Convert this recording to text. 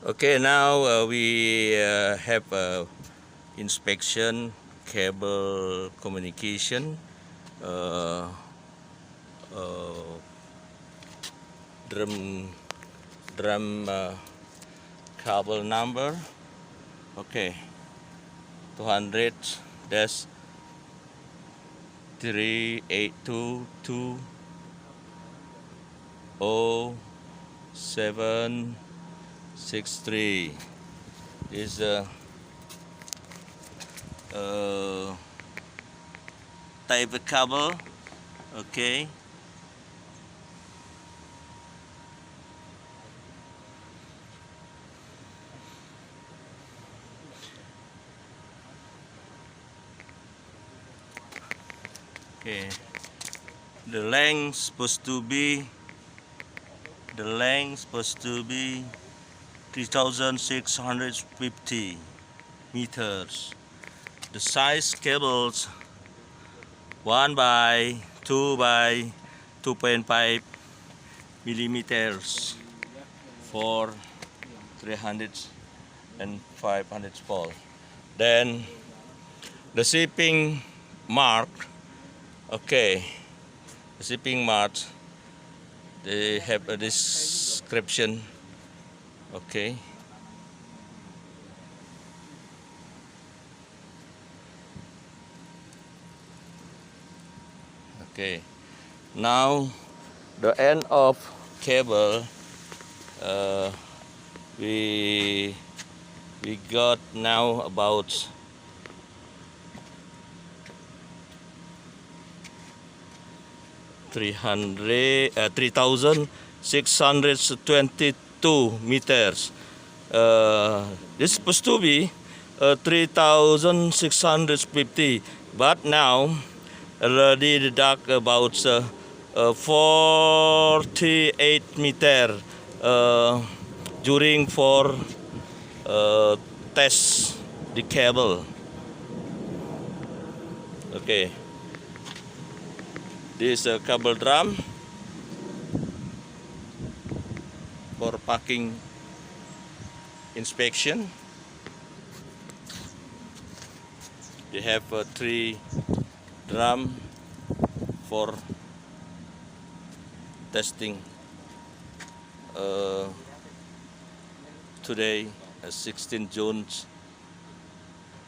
Okay, now we have inspection cable communication uh, uh, drum cable number. Okay, 200 dash 38220763 is uh, type of cable. Okay. Okay. The length supposed to be 3,650 meters. The size cables 1 by 2 by 2.5 millimeters for 300 and 500 volt. Then the shipping mark. Okay, the shipping mark. They have a description. Okay. Okay. Now the end of cable uh, we got now about 3,622 meters. This is supposed to be 3,650, but now already deduct about 48 meter during for test the cable. Okay, this cable drum for packing inspection. They have 3 drum for testing. Today 16 June